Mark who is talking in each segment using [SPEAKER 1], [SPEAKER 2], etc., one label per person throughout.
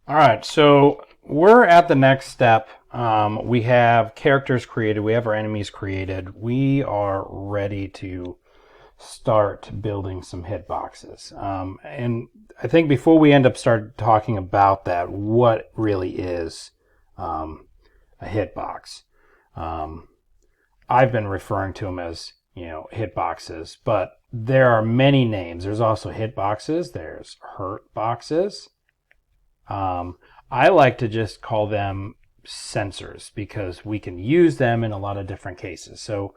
[SPEAKER 1] All right, so we're at the next step. We have characters created, we have our enemies created. We are ready to start building some hitboxes. And I think before we end up start talking about that, what really is a hitbox? Um, I've been referring to them as, hitboxes, but there are many names. There's also hitboxes, there's HurtBoxes. I like to just call them sensors because we can use them in a lot of different cases. So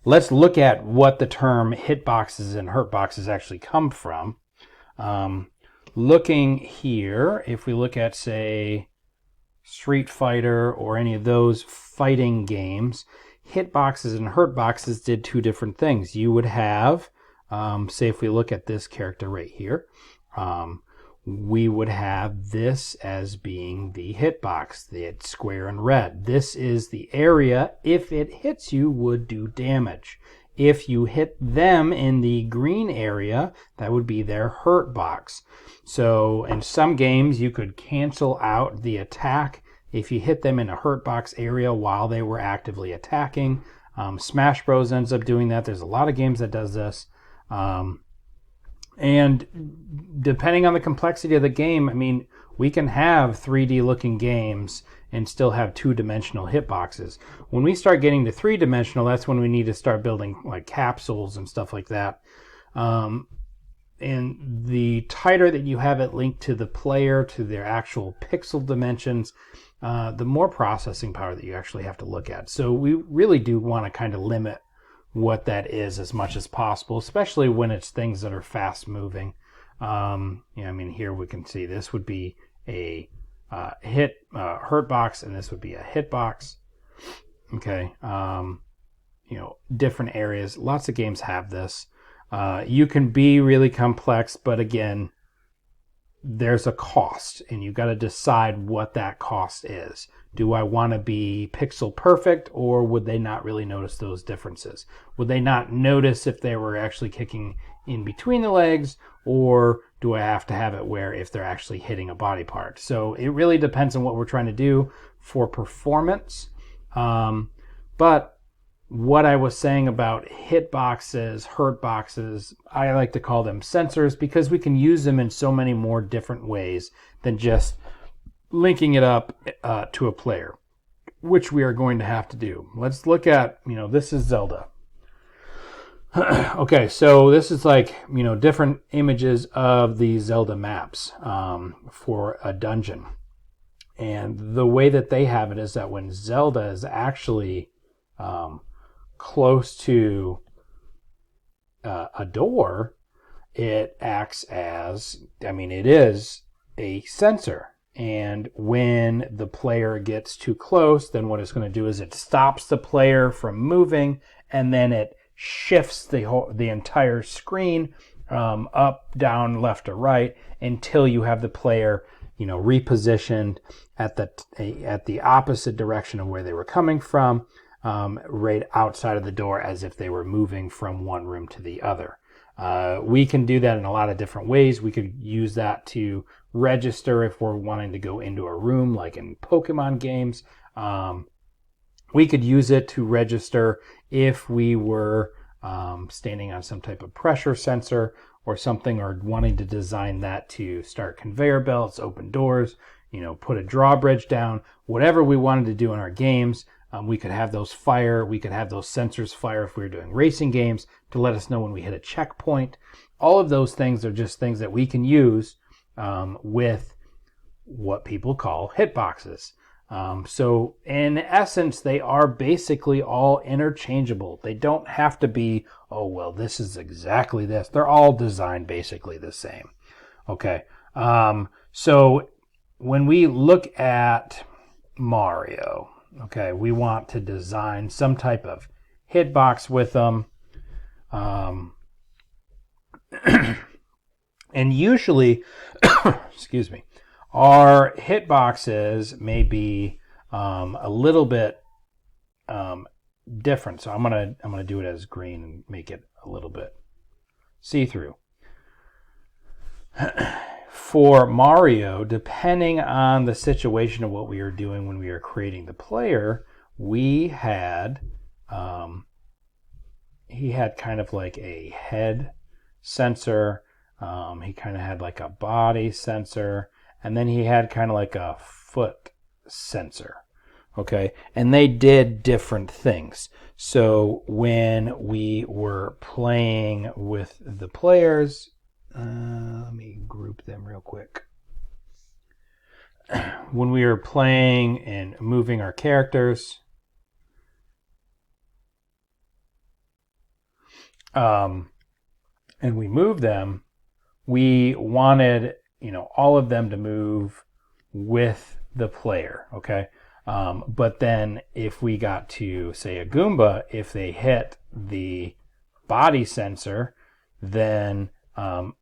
[SPEAKER 1] let's look at what the term hitboxes and HurtBoxes actually come from. Looking here, if we look at, say, Street Fighter or any of those fighting games, hitboxes and HurtBoxes did two different things. You would have, say, if we look at this character right here, we would have this as being the hitbox, the square in red. This is the area, if it hits you, would do damage. If you hit them in the green area, that would be their hurt box. So in some games, you could cancel out the attack if you hit them in a hurt box area while they were actively attacking. Smash Bros ends up doing that. There's a lot of games that does this. And depending on the complexity of the game, I mean, we can have 3D looking games and still have two-dimensional hitboxes. When we start getting to three-dimensional, that's when we need to start building like capsules and stuff like that. And the tighter that you have it linked to the player, to their actual pixel dimensions, the more processing power that you actually have to look at. So we really do want to kind of limit what that is as much as possible, especially when it's things that are fast moving. Here we can see this would be a hurt box, and this would be a hitbox. Okay, different areas. Lots of games have this. You can be really complex, but again, there's a cost, and you've got to decide what that cost is. Do I want to be pixel perfect, or would they not really notice those differences? Would they not notice if they were actually kicking in between the legs, or do I have to have it where if they're actually hitting a body part? So it really depends on what we're trying to do for performance. But what I was saying about hitboxes, hurtboxes, I like to call them sensors because we can use them in so many more different ways than just linking it up to a player, which we are going to have to do. Let's look at, this is Zelda. Okay, so this is like, different images of the Zelda maps for a dungeon. And the way that they have it is that when Zelda is actually close to a door, it acts as, it is a sensor. And when the player gets too close, then what it's going to do is it stops the player from moving, and then it shifts the entire screen up, down, left, or right until you have the player, repositioned at the opposite direction of where they were coming from, right outside of the door, as if they were moving from one room to the other. We can do that in a lot of different ways. We could use that to register if we're wanting to go into a room, like in Pokemon games. We could use it to register if we were standing on some type of pressure sensor or something, or wanting to design that to start conveyor belts, open doors, put a drawbridge down, whatever we wanted to do in our games. We could have those fire. We could have those sensors fire if we were doing racing games to let us know when we hit a checkpoint. All of those things are just things that we can use with what people call hitboxes. So in essence, they are basically all interchangeable. They don't have to be, oh, well, this is exactly this. They're all designed basically the same. Okay. So when we look at Mario, okay, we want to design some type of hitbox with them. And usually, excuse me, our hitboxes may be a little bit different. So I'm gonna do it as green and make it a little bit see-through. for Mario, depending on the situation of what we were doing when we were creating the player, we had he had kind of like a head sensor. He kind of had like a body sensor, and then he had kind of like a foot sensor. Okay, and they did different things. So when we were playing with the players, let me group them real quick. When we were playing and moving our characters, and we moved them, we wanted, all of them to move with the player, okay? But then if we got to, say, a Goomba, if they hit the body sensor, then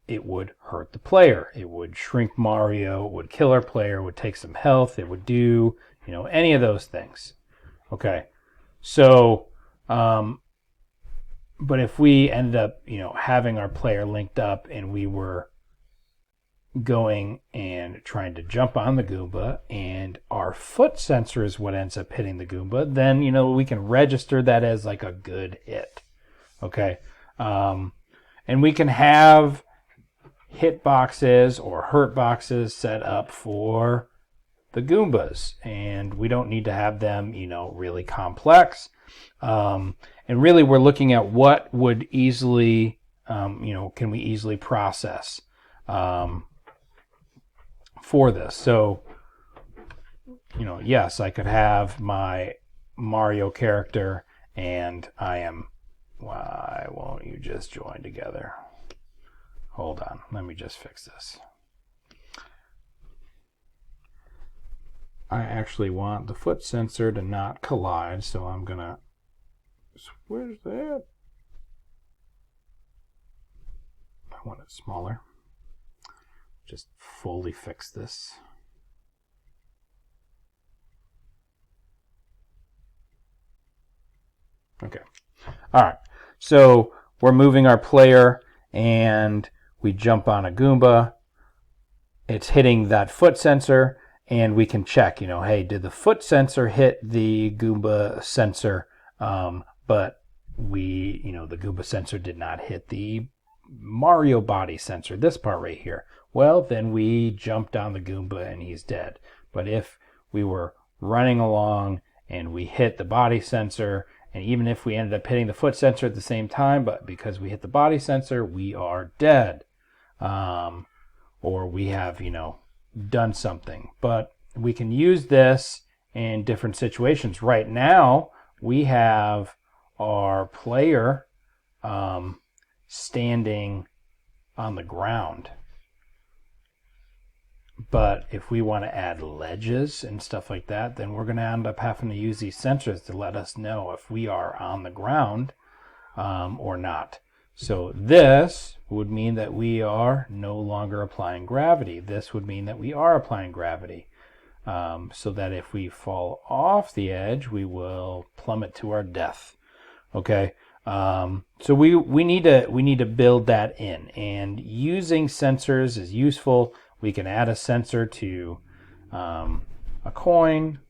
[SPEAKER 1] it would hurt the player. It would shrink Mario, it would kill our player, it would take some health, it would do, any of those things. Okay, so, but if we ended up, having our player linked up and we were going and trying to jump on the Goomba and our foot sensor is what ends up hitting the Goomba, then, we can register that as like a good hit. Okay. And we can have HitBoxes or HurtBoxes set up for the Goombas, and we don't need to have them, really complex. And really we're looking at what would easily, can we easily process, for this. So, yes, I could have my Mario character and why won't you just join together? Hold on, let me just fix this. I actually want the foot sensor to not collide, so I'm gonna switch that. I want it smaller. Just fully fix this. Okay. All right. So we're moving our player and we jump on a Goomba. It's hitting that foot sensor and we can check, hey, did the foot sensor hit the Goomba sensor? But the Goomba sensor did not hit the Mario body sensor, this part right here. Well, then we jumped on the Goomba and he's dead. But if we were running along and we hit the body sensor, and even if we ended up hitting the foot sensor at the same time, but because we hit the body sensor, we are dead. Or we have, done something. But we can use this in different situations. Right now, we have our player standing on the ground. But if we want to add ledges and stuff like that, then we're going to end up having to use these sensors to let us know if we are on the ground or not. So this would mean that we are no longer applying gravity. This would mean that we are applying gravity. So that if we fall off the edge, we will plummet to our death. Okay. So we need to build that in, and using sensors is useful. We can add a sensor to a coin.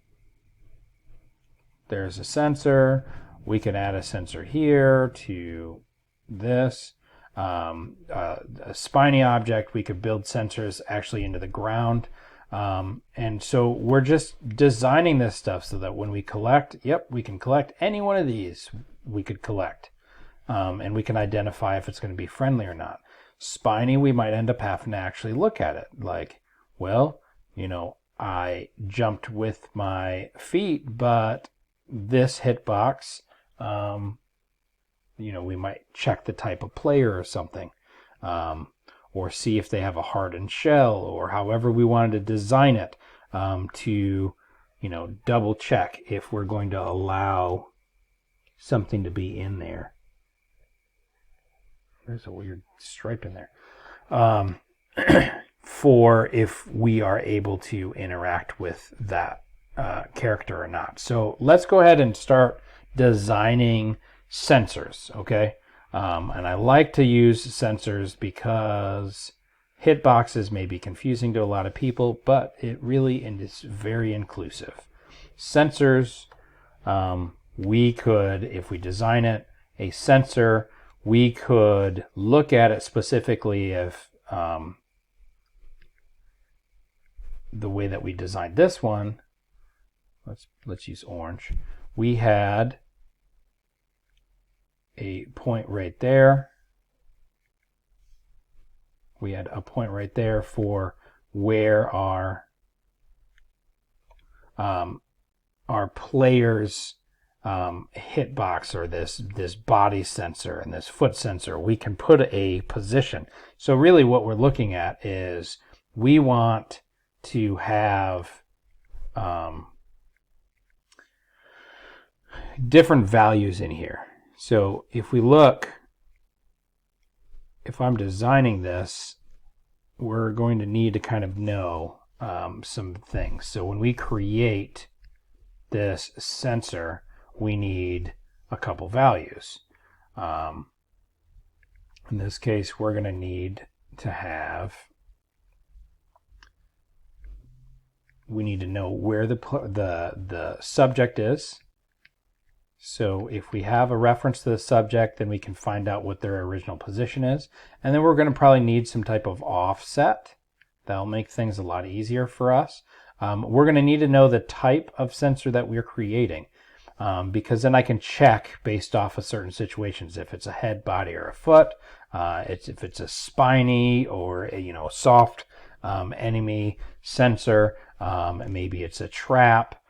[SPEAKER 1] There's a sensor. We can add a sensor here to this. A spiny object, we could build sensors actually into the ground. And so we're just designing this stuff so that when we collect, we can collect any one of these we could collect. And we can identify if it's going to be friendly or not. Spiny, we might end up having to actually look at it. Like, well, I jumped with my feet, but this hitbox, we might check the type of player or something. Or see if they have a hardened shell, or however we wanted to design it, to, double check if we're going to allow something to be in there. There's a weird stripe in there. For if we are able to interact with that character or not. So let's go ahead and start designing sensors, okay? And I like to use sensors because Hitboxes may be confusing to a lot of people, but it really is very inclusive. Sensors, we could, if we design it, a sensor, we could look at it specifically if the way that we designed this one, let's use orange. We had a point right there. We had a point right there for where our player's hitbox, or this body sensor and this foot sensor, we can put a position. So really what we're looking at is we want to have different values in here. So if we look, if I'm designing this, we're going to need to kind of know some things. So when we create this sensor, we need a couple values. In this case, we're going to need to have, we need to know where the subject is. So if we have a reference to the subject, then we can find out what their original position is. And then we're going to probably need some type of offset. That'll make things a lot easier for us. We're going to need to know the type of sensor that we're creating, because then I can check based off of certain situations. If it's a head, body, or a foot, if it's a spiny or a soft enemy sensor, maybe it's a trap.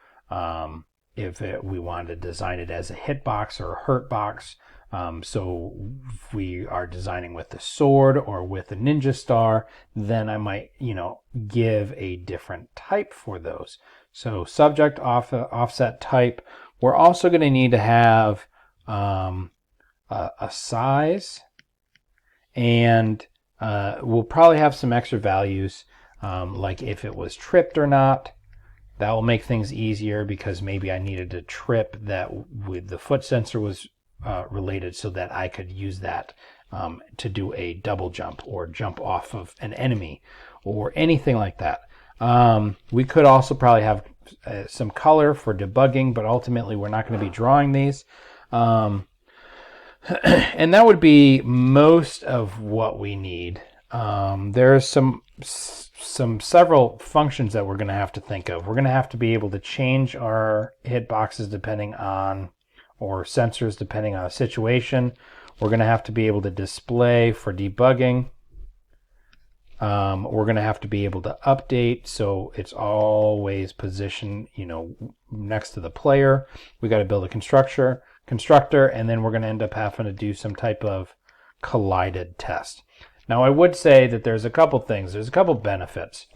[SPEAKER 1] If we want to design it as a hitbox or a hurtbox. So if we are designing with the sword or with a ninja star, then I might, give a different type for those. So subject, offset, type. We're also going to need to have a size, and we'll probably have some extra values, like if it was tripped or not. That will make things easier, because maybe I needed to trip that with the foot sensor was related, so that I could use that to do a double jump or jump off of an enemy or anything like that. We could also probably have some color for debugging, but ultimately we're not going to be drawing these. And that would be most of what we need. There's several functions that we're going to have to think of. We're going to have to be able to change our hitboxes depending on, or sensors depending on a situation. We're going to have to be able to display for debugging. We're going to have to be able to update, so it's always positioned, next to the player. We got to build a constructor, and then we're going to end up having to do some type of collided test. Now, I would say that there's a couple things. There's a couple benefits.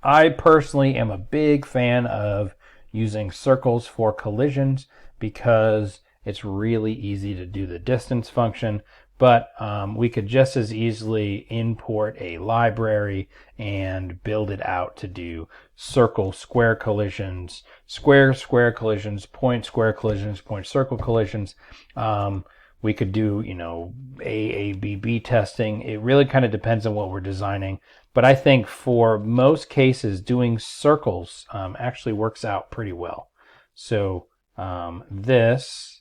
[SPEAKER 1] I personally am a big fan of using circles for collisions, because it's really easy to do the distance function, but we could just as easily import a library and build it out to do circle square collisions, square collisions, point square collisions, point circle collisions. We could do, AABB testing. It really kind of depends on what we're designing. But I think for most cases, doing circles actually works out pretty well. So this,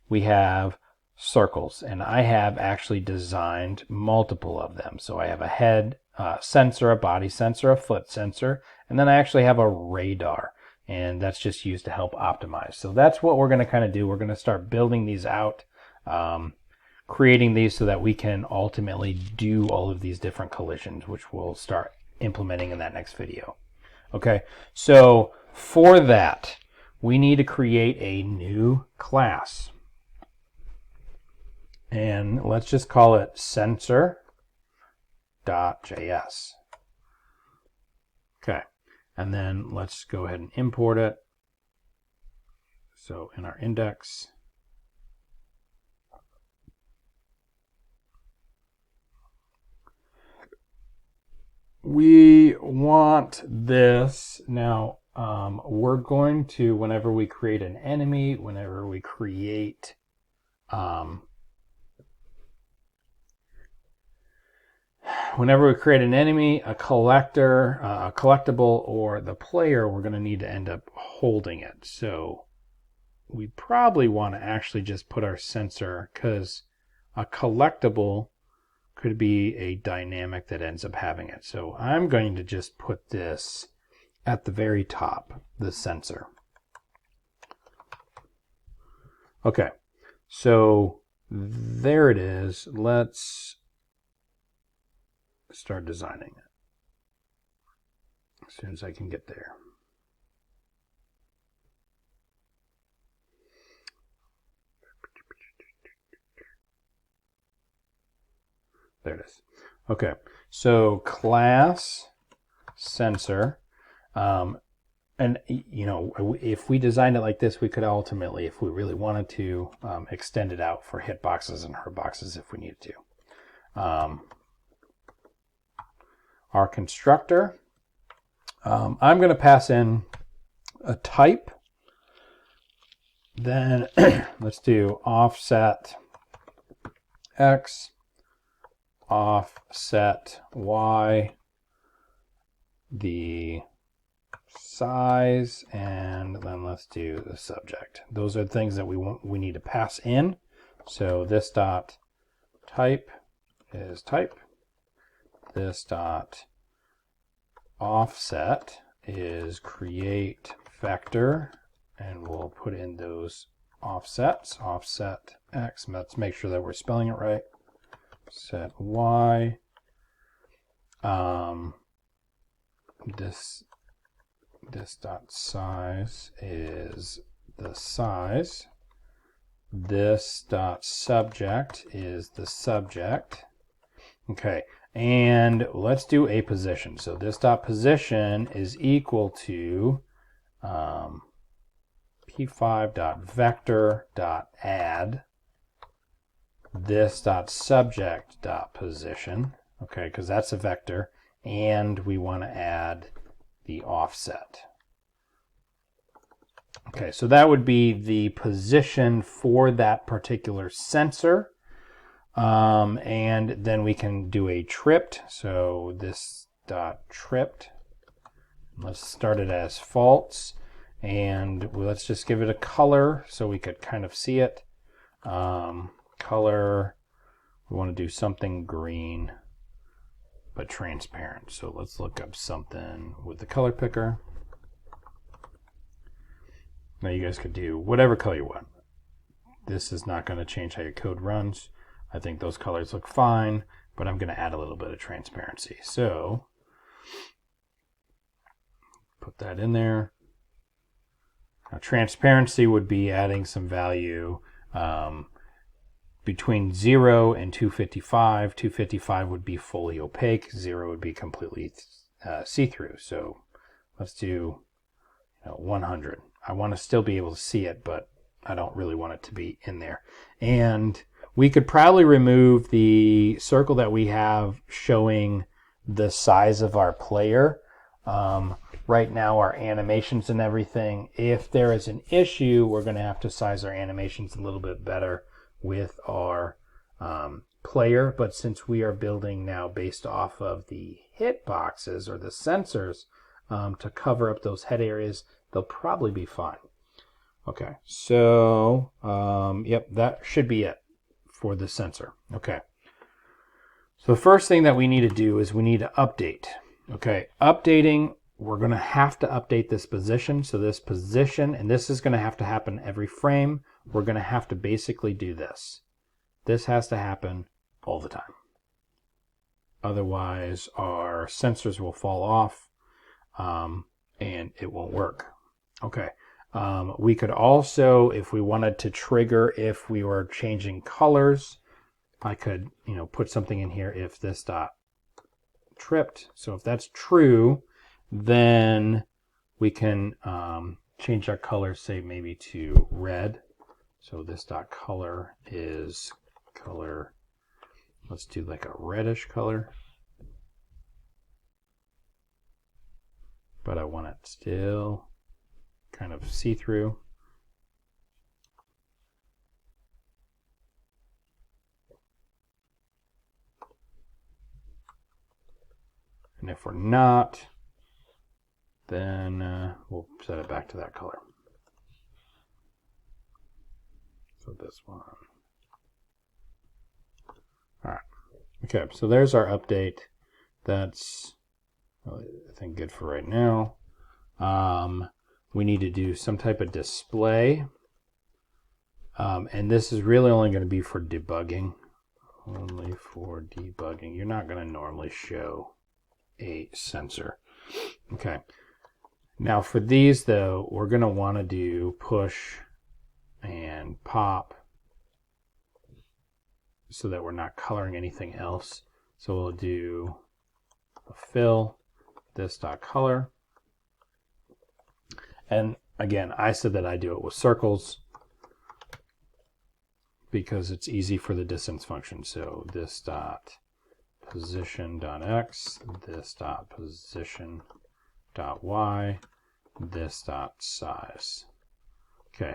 [SPEAKER 1] we have circles, and I have actually designed multiple of them. So I have a head sensor, a body sensor, a foot sensor, and then I actually have a radar. And that's just used to help optimize. So that's what we're going to kind of do. We're going to start building these out, creating these so that we can ultimately do all of these different collisions, which we'll start implementing in that next video. Okay, so for that, we need to create a new class. And let's just call it sensor.js. Okay. And then let's go ahead and import it. So in our index, we want this. Now, we're going to, whenever we create an enemy, whenever we create whenever we create an enemy, a collector, a collectible, or the player, we're going to need to end up holding it. So we probably want to actually just put our sensor, because a collectible could be a dynamic that ends up having it. So I'm going to just put this at the very top, the sensor. Okay, so there it is. Let's start designing it as soon as I can get there. There it is. Okay, so class sensor, and you know, if we designed it like this, we could ultimately, if we really wanted to, extend it out for HitBoxes and HurtBoxes if we needed to. Our constructor, I'm going to pass in a type. Then let's do offset X, offset Y, the size, and then let's do the subject. Those are the things that we need to pass in. So this dot type is type. This dot offset is create vector, and we'll put in those offsets. Offset X, let's make sure that we're spelling it right. Set Y. This dot size is the size. This dot subject is the subject. Okay, and let's do a position. So this dot position is equal to p5 dot vector dot add this dot subject dot position. Okay, because that's a vector, and we want to add the offset. Okay, so that would be the position for that particular sensor. And then we can do a tripped. So this dot tripped, let's start it as false, and let's just give it a color so we could kind of see it. Color, we want to do something green but transparent. So let's look up something with the color picker. Now you guys could do whatever color you want. This is not going to change how your code runs. I think those colors look fine, but I'm going to add a little bit of transparency. So put that in there. Now, transparency would be adding some value between 0 and 255. 255 would be fully opaque. 0 would be completely see-through. So let's do 100. I want to still be able to see it, but I don't really want it to be in there. And we could probably remove the circle that we have showing the size of our player. Right now, our animations and everything, if there is an issue, we're going to have to size our animations a little bit better with our player. But since we are building now based off of the HitBoxes or the sensors to cover up those head areas, they'll probably be fine. Okay, so yep, that should be it for the sensor. Okay, so the first thing that we need to do is we need to update. Okay, updating, we're going to have to update this position. So this position, and this is going to have to happen every frame. We're going to have to basically do this. This has to happen all the time. Otherwise, our sensors will fall off and it won't work. Okay. We could also, if we wanted to trigger, if we were changing colors, I could, put something in here if this dot tripped. So if that's true, then we can change our color, say maybe to red. So this dot color is color, let's do like a reddish color. But I want it still kind of see-through. And if we're not, then we'll set it back to that color. So this one. All right. Okay, so there's our update. That's, I think, good for right now. We need to do some type of display. And this is really only going to be for debugging. Only for debugging. You're not going to normally show a sensor. Okay. Now for these, though, we're going to want to do push and pop so that we're not coloring anything else. So we'll do a fill, this.color. And again, I said that I do it with circles because it's easy for the distance function. So this dot position dot x, this dot position dot y, this dot size. Okay.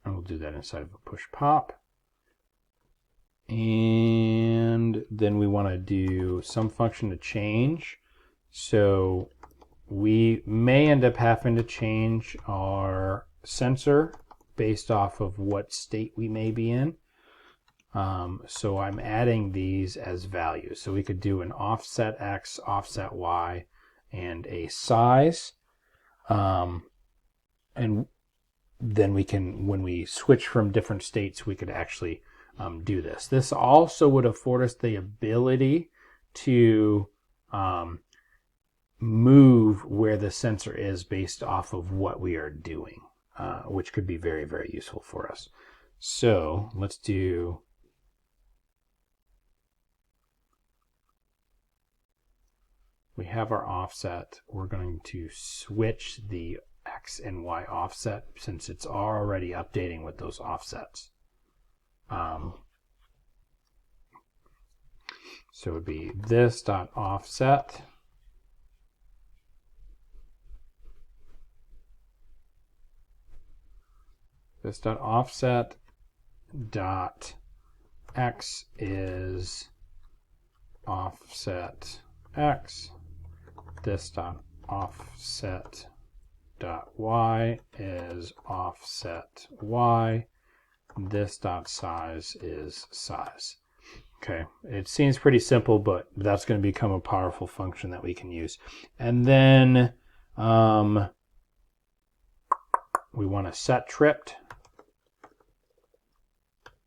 [SPEAKER 1] And we'll do that inside of a push pop. And then we want to do some function to change. So we may end up having to change our sensor based off of what state we may be in. So I'm adding these as values. So we could do an offset X, offset Y, and a size. And then we can, when we switch from different states, we could actually do this. This also would afford us the ability to move where the sensor is based off of what we are doing, which could be very, very useful for us. So let's do, we have our offset. We're going to switch the X and Y offset since it's already updating with those offsets. So it would be this dot offset dot X is offset X. This dot offset dot Y is offset Y. This dot size is size. Okay, it seems pretty simple, but that's going to become a powerful function that we can use. And then we want to set tripped.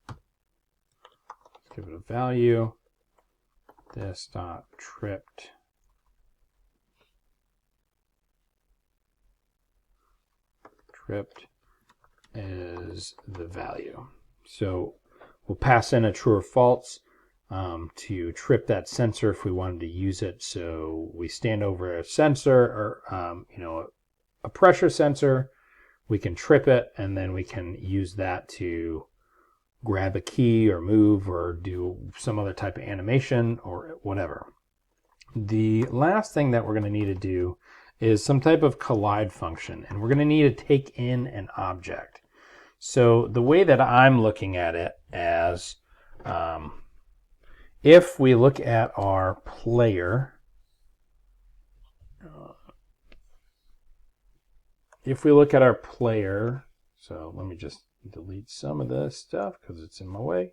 [SPEAKER 1] Let's give it a value. This dot tripped is the value. So we'll pass in a true or false to trip that sensor if we wanted to use it. So we stand over a sensor or a pressure sensor, we can trip it, and then we can use that to grab a key or move or do some other type of animation or whatever. The last thing that we're going to need to do is some type of collide function, and we're going to need to take in an object. So the way that I'm looking at it as, if we look at our player, so let me just delete some of this stuff because it's in my way.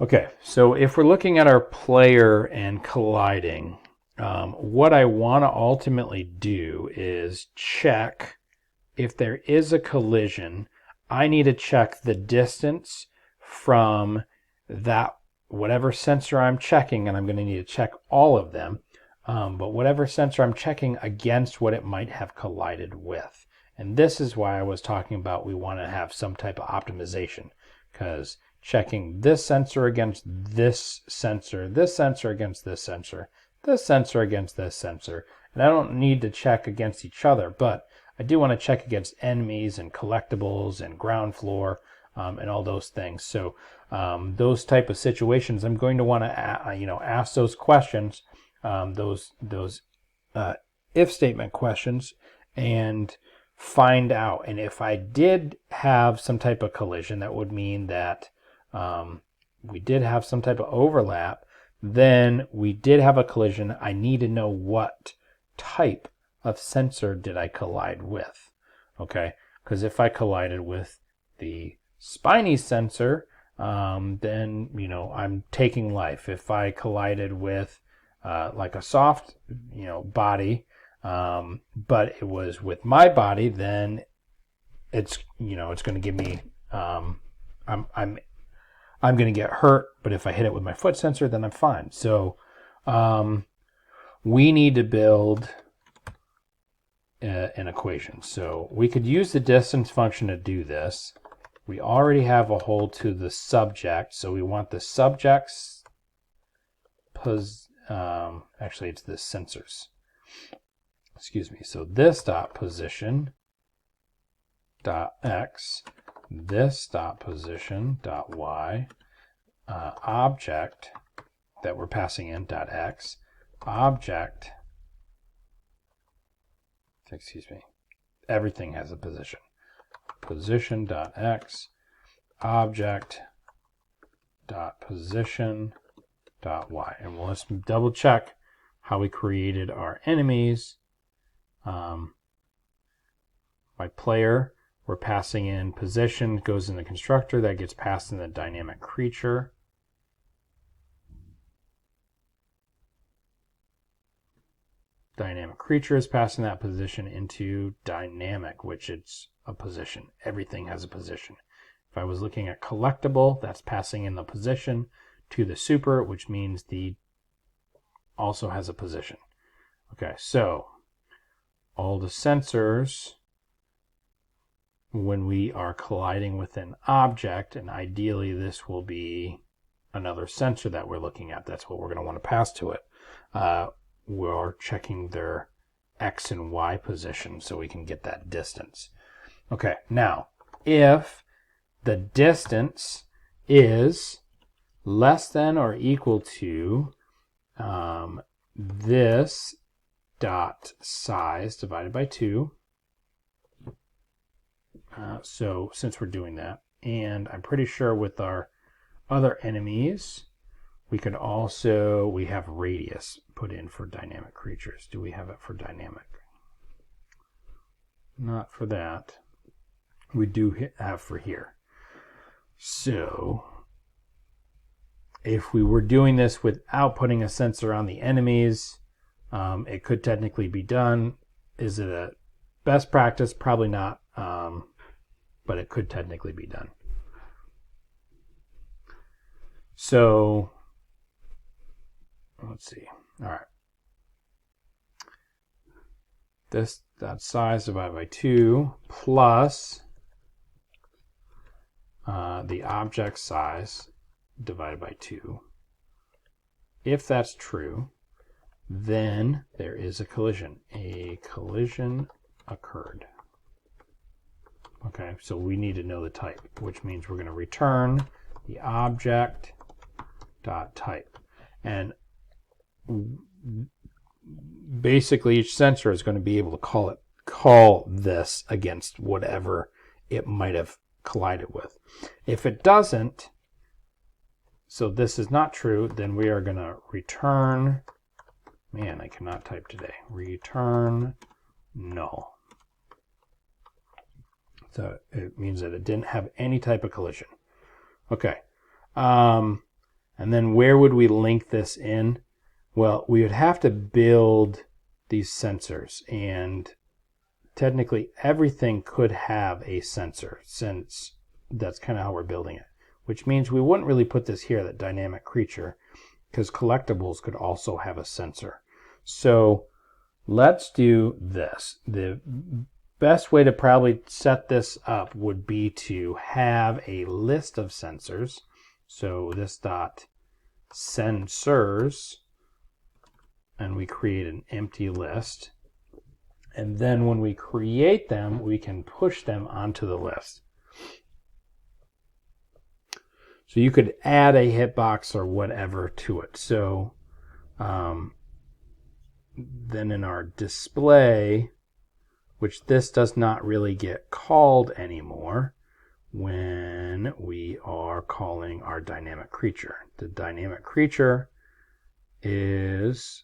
[SPEAKER 1] Okay, so if we're looking at our player and colliding, what I want to ultimately do is check if there is a collision. I need to check the distance from that whatever sensor I'm checking, and I'm going to need to check all of them, but whatever sensor I'm checking against what it might have collided with. And this is why I was talking about we want to have some type of optimization, because checking this sensor against this sensor against this sensor, this sensor against this sensor, and I don't need to check against each other, but I do want to check against enemies and collectibles and ground floor and all those things. So those type of situations, I'm going to want to ask those questions, those if statement questions, and find out. And if I did have some type of collision, that would mean that we did have some type of overlap. Then we did have a collision. I need to know what type of sensor did I collide with. Okay, because if I collided with the spiny sensor, then I'm taking life. If I collided with like a soft body, but it was with my body, then it's going to give me I'm going to get hurt. But if I hit it with my foot sensor, then I'm fine. So we need to build an equation. So we could use the distance function to do this. We already have a hole to the subject, so we want the subject's actually it's the sensors. Excuse me. So this dot position dot x, this dot position dot y, object that we're passing in dot x, object. Excuse me. Everything has a position. Position dot x, object dot position dot y, and let's double check how we created our enemies. By player, we're passing in position, goes in the constructor, that gets passed in the dynamic creature. Dynamic creature is passing that position into dynamic, which it's a position. Everything has a position. If I was looking at collectible, that's passing in the position to the super, which means the also has a position. Okay, so all the sensors, when we are colliding with an object, and ideally this will be another sensor that we're looking at, that's what we're going to want to pass to it. We're checking their X and Y position so we can get that distance. Okay, now, if the distance is less than or equal to this dot size divided by 2, so since we're doing that, and I'm pretty sure with our other enemies, we have radius put in for dynamic creatures. Do we have it for dynamic? Not for that. We do have for here. So if we were doing this without putting a sensor on the enemies, it could technically be done. Is it a best practice? Probably not, but it could technically be done. So let's see. All right. That size divided by 2 plus the object size divided by 2. If that's true, then there is a collision. A collision occurred. Okay, so we need to know the type, which means we're going to return the object dot type. And basically each sensor is going to be able to call this against whatever it might have collided with. If it doesn't, so this is not true, then we are going to return, man, I cannot type today, return null. So it means that it didn't have any type of collision. Okay. And then where would we link this in? Well, we would have to build these sensors, and technically everything could have a sensor, since that's kind of how we're building it, which means we wouldn't really put this here, that dynamic creature, because collectibles could also have a sensor. So let's do this. The best way to probably set this up would be to have a list of sensors. So this dot sensors, and we create an empty list. And then when we create them, we can push them onto the list. So you could add a hitbox or whatever to it. So then in our display, which this does not really get called anymore, when we are calling our dynamic creature. The dynamic creature is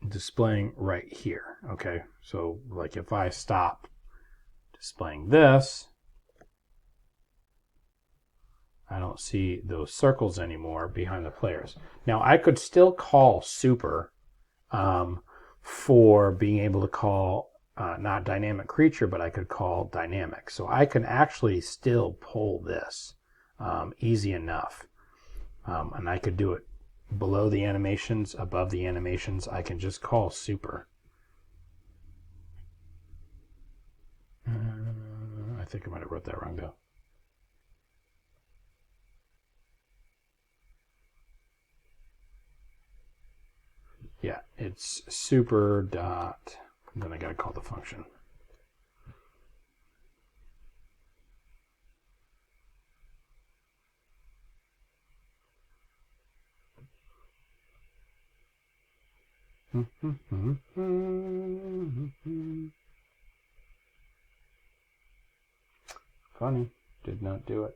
[SPEAKER 1] displaying right here. Okay, so like if I stop displaying this, I don't see those circles anymore behind the players. Now I could still call super for being able to call not dynamic creature, but I could call dynamic. So I can actually still pull this easy enough. And I could do it below the animations, above the animations. I can just call super. I think I might have wrote that wrong though. Yeah, it's super dot, then I gotta call the function. Funny, did not do it.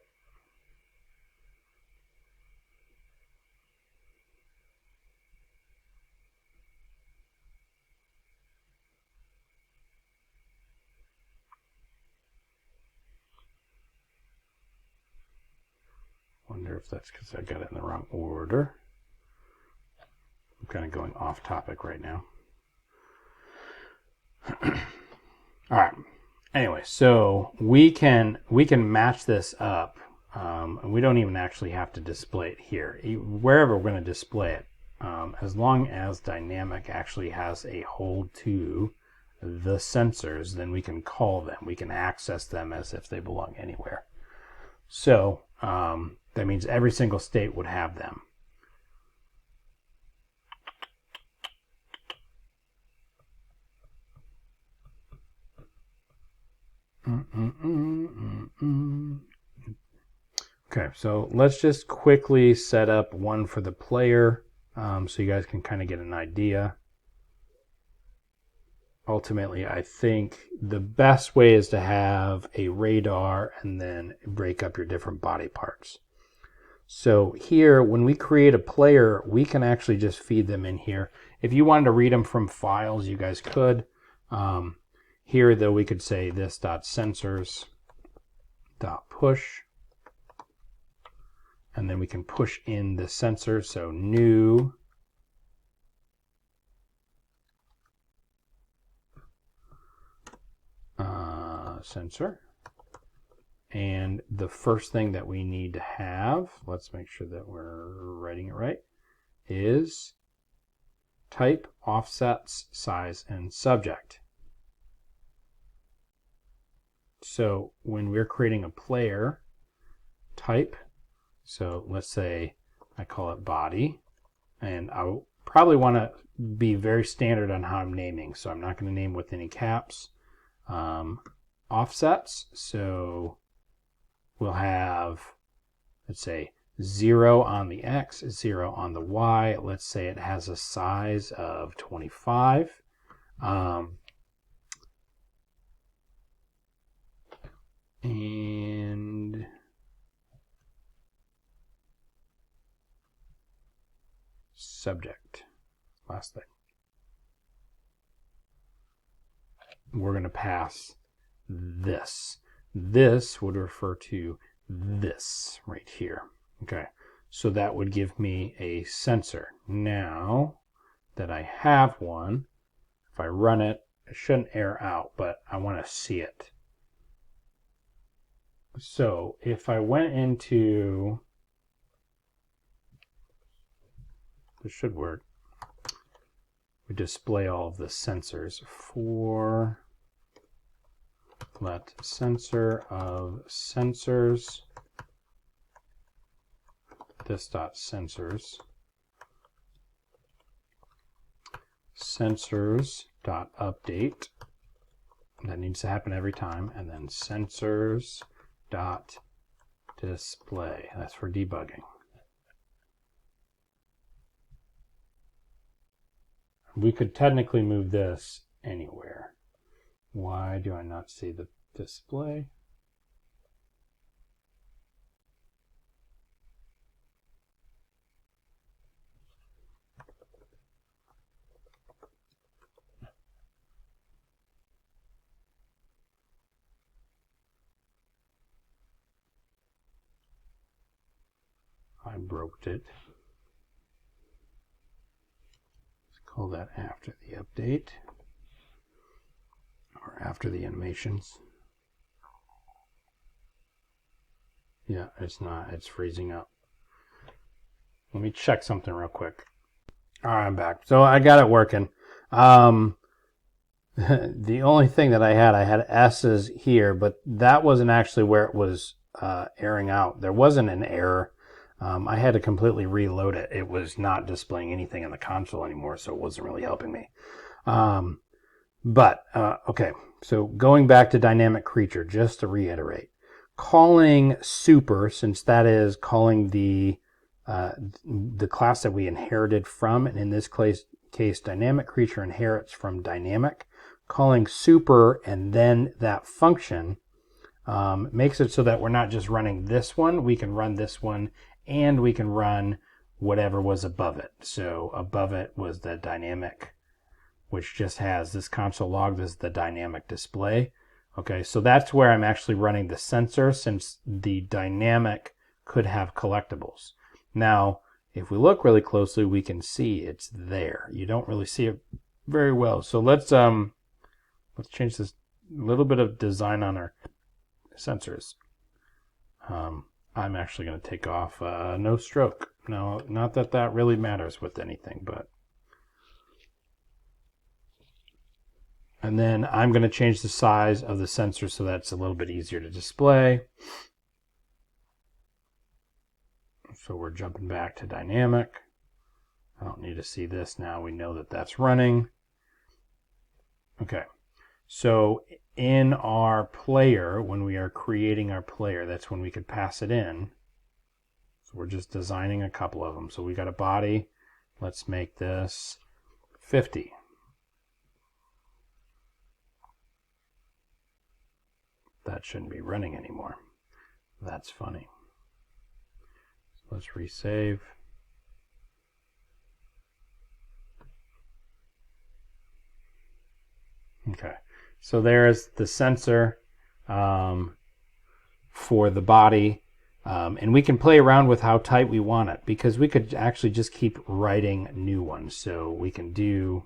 [SPEAKER 1] Wonder if that's because I got it in the wrong order. I'm kind of going off topic right now. All right. Anyway, so we can match this up, and we don't even actually have to display it here. Wherever we're going to display it, as long as dynamic actually has a hold to the sensors, then we can call them. We can access them as if they belong anywhere. So that means every single state would have them. Okay, so let's just quickly set up one for the player so you guys can kind of get an idea. Ultimately, I think the best way is to have a radar and then break up your different body parts. So here, when we create a player, we can actually just feed them in here. If you wanted to read them from files, you guys could. Here, though, we could say this dot sensors dot push, and then we can push in the sensor. So new sensor, and the first thing that we need to have, let's make sure that we're writing it right, is type, offsets, size, and subject. So when we're creating a player, type, so let's say I call it body, and I probably want to be very standard on how I'm naming, so I'm not going to name with any caps. Offsets, so we'll have, let's say, 0 on the X, 0 on the Y. Let's say it has a size of 25. And subject, last thing. We're going to pass this. This would refer to this right here. Okay, so that would give me a sensor. Now that I have one, if I run it, it shouldn't error out, but I want to see it. So if I went into, this should work, we display all of the sensors for let sensor of sensors, this dot sensors, sensors dot update, that needs to happen every time, and then sensors dot display, that's for debugging. We could technically move this anywhere. Why do I not see the display? I broke it. Let's call that after the update or after the animations. Yeah, it's not. It's freezing up. Let me check something real quick. All right, I'm back. So I got it working. The only thing that I had S's here, but that wasn't actually where it was airing out. There wasn't an error. I had to completely reload it. It was not displaying anything in the console anymore, so it wasn't really helping me. Okay, so going back to dynamic creature, just to reiterate, calling super, since that is calling the class that we inherited from, and in this case, dynamic creature inherits from dynamic. Calling super and then that function makes it so that we're not just running this one. We can run this one, and we can run whatever was above it. So above it was the dynamic, which just has this console log. This is the dynamic display. Okay, so that's where I'm actually running the sensor, since the dynamic could have collectibles. Now, if we look really closely, we can see it's there. You don't really see it very well. So let's change this little bit of design on our sensors. I'm actually going to take off no stroke. No, not that that really matters with anything, but. And then I'm going to change the size of the sensor so that's a little bit easier to display. So we're jumping back to dynamic. I don't need to see this now. We know that that's running. Okay. So in our player, when we are creating our player, that's when we could pass it in. So we're just designing a couple of them. So we got a body. Let's make this 50. That shouldn't be running anymore. That's funny. So let's resave. Okay, so there's the sensor for the body. And we can play around with how tight we want it, because we could actually just keep writing new ones. So we can do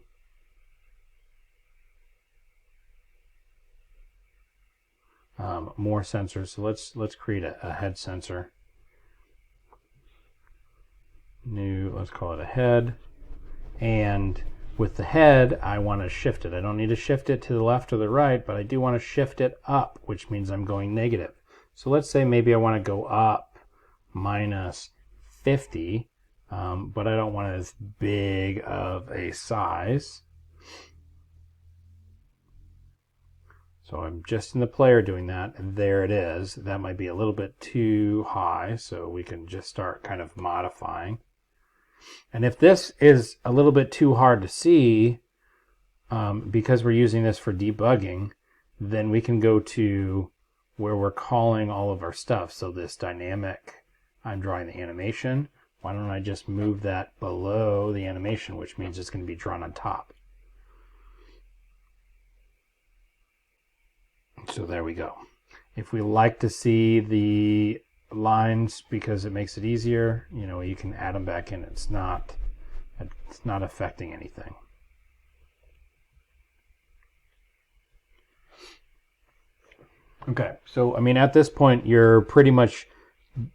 [SPEAKER 1] more sensors. So let's create a head sensor. New, let's call it a head. And with the head, I want to shift it. I don't need to shift it to the left or the right, but I do want to shift it up, which means I'm going negative. So let's say maybe I want to go up minus 50, but I don't want it as big of a size. So I'm just in the player doing that, and there it is. That might be a little bit too high, so we can just start kind of modifying. And if this is a little bit too hard to see, because we're using this for debugging, then we can go to where we're calling all of our stuff. So this dynamic, I'm drawing the animation. Why don't I just move that below the animation, which means it's going to be drawn on top. So there we go. If we like to see the lines because it makes it easier, you know, you can add them back in. It's not affecting anything. Okay, so I mean, at this point, you're pretty much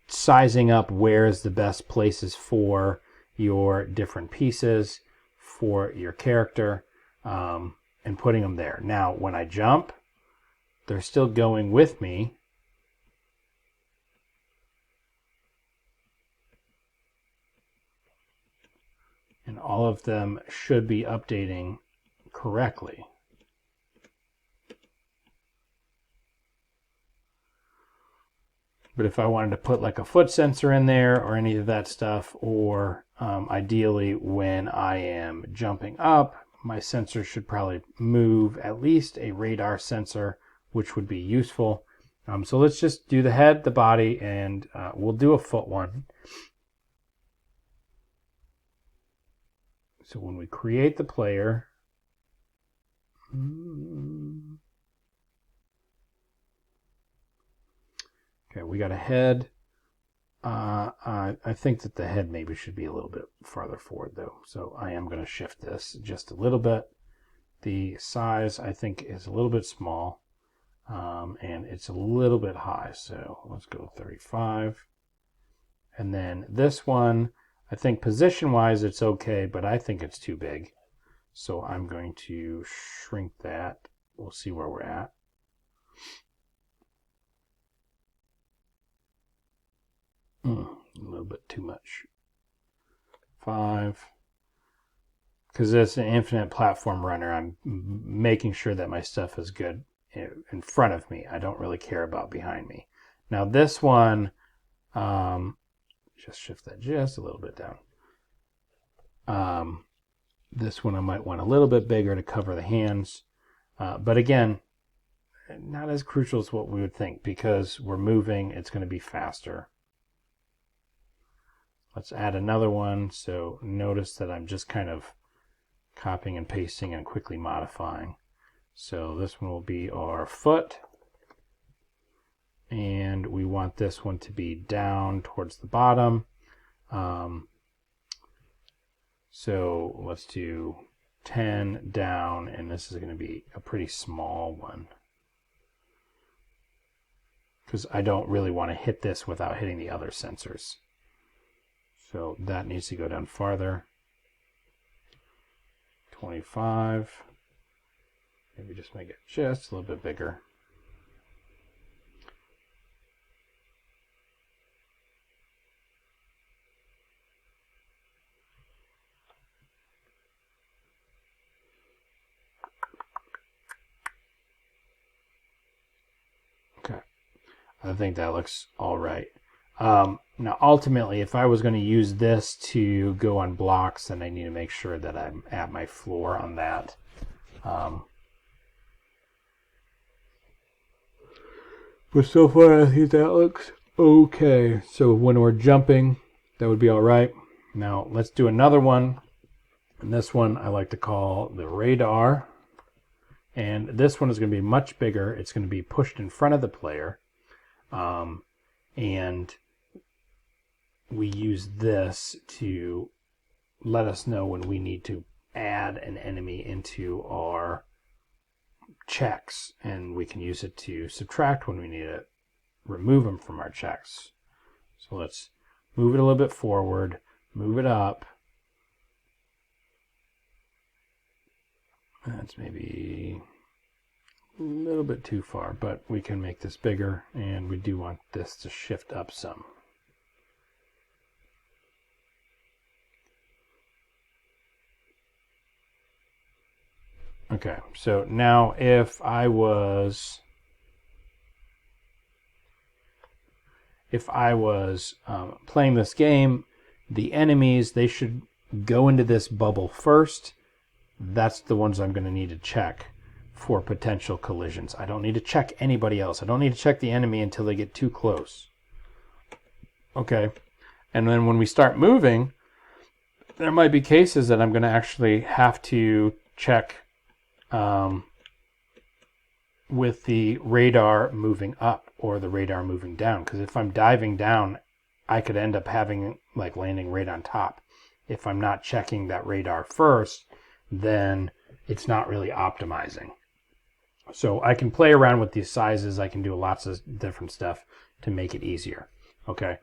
[SPEAKER 1] sizing up where is the best places for your different pieces for your character, and putting them there. Now, when I jump, they're still going with me. And all of them should be updating correctly. But if I wanted to put like a foot sensor in there or any of that stuff, or ideally when I am jumping up, my sensor should probably move at least a radar sensor, which would be useful. So let's just do the head, the body, and we'll do a foot one. So when we create the player, okay, we got a head. I think that the head maybe should be a little bit farther forward though. So I am going to shift this just a little bit. The size I think is a little bit small, and it's a little bit high. So let's go 35. And then this one, I think position wise it's okay, but I think it's too big. So I'm going to shrink that. We'll see where we're at. A little bit too much. 5. Because it's an infinite platform runner, I'm making sure that my stuff is good in front of me. I don't really care about behind me. Now this one, just shift that just a little bit down. This one I might want a little bit bigger to cover the hands. But again, not as crucial as what we would think, because we're moving, it's going to be faster. Let's add another one. So notice that I'm just kind of copying and pasting and quickly modifying. So this one will be our foot. And we want this one to be down towards the bottom. So let's do 10 down, and this is going to be a pretty small one, because I don't really want to hit this without hitting the other sensors. So that needs to go down farther. 25. Maybe just make it just a little bit bigger. Okay. I think that looks all right. Now, ultimately, if I was going to use this to go on blocks, then I need to make sure that I'm at my floor on that. But so far, I think that looks okay. So when we're jumping, that would be all right. Now, let's do another one. And this one I like to call the radar. And this one is going to be much bigger. It's going to be pushed in front of the player. And we use this to let us know when we need to add an enemy into our checks, and we can use it to subtract when we need to remove them from our checks. So let's move it a little bit forward, move it up. That's maybe a little bit too far, but we can make this bigger, and we do want this to shift up some. Okay, so now if I was playing this game, the enemies, they should go into this bubble first. That's the ones I'm going to need to check for potential collisions. I don't need to check anybody else. I don't need to check the enemy until they get too close. Okay, and then when we start moving, there might be cases that I'm going to actually have to check with the radar moving up or the radar moving down, because if I'm diving down, I could end up having like landing right on top. If I'm not checking that radar first, then it's not really optimizing. So I can play around with these sizes. I can do lots of different stuff to make it easier. Okay.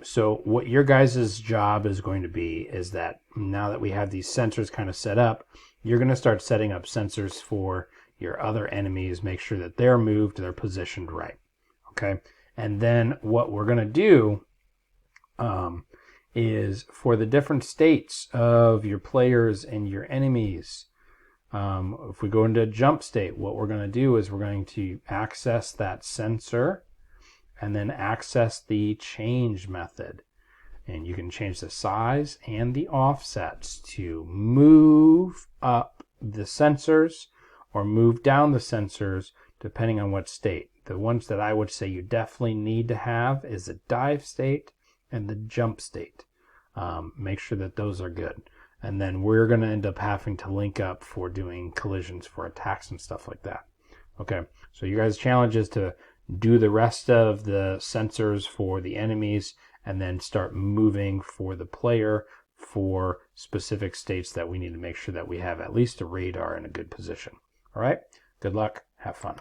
[SPEAKER 1] So what your guys' job is going to be is that now that we have these sensors kind of set up, you're going to start setting up sensors for your other enemies, make sure that they're moved, they're positioned right. Okay. And then what we're going to do is for the different states of your players and your enemies, if we go into a jump state, what we're going to do is we're going to access that sensor and then access the change method. And you can change the size and the offsets to move up the sensors or move down the sensors depending on what state. The ones that I would say you definitely need to have is the dive state and the jump state. Make sure that those are good. And then we're going to end up having to link up for doing collisions for attacks and stuff like that. Okay, so you guys' challenge is to do the rest of the sensors for the enemies and then start moving for the player for specific states that we need to make sure that we have at least a radar in a good position. All right, good luck, have fun.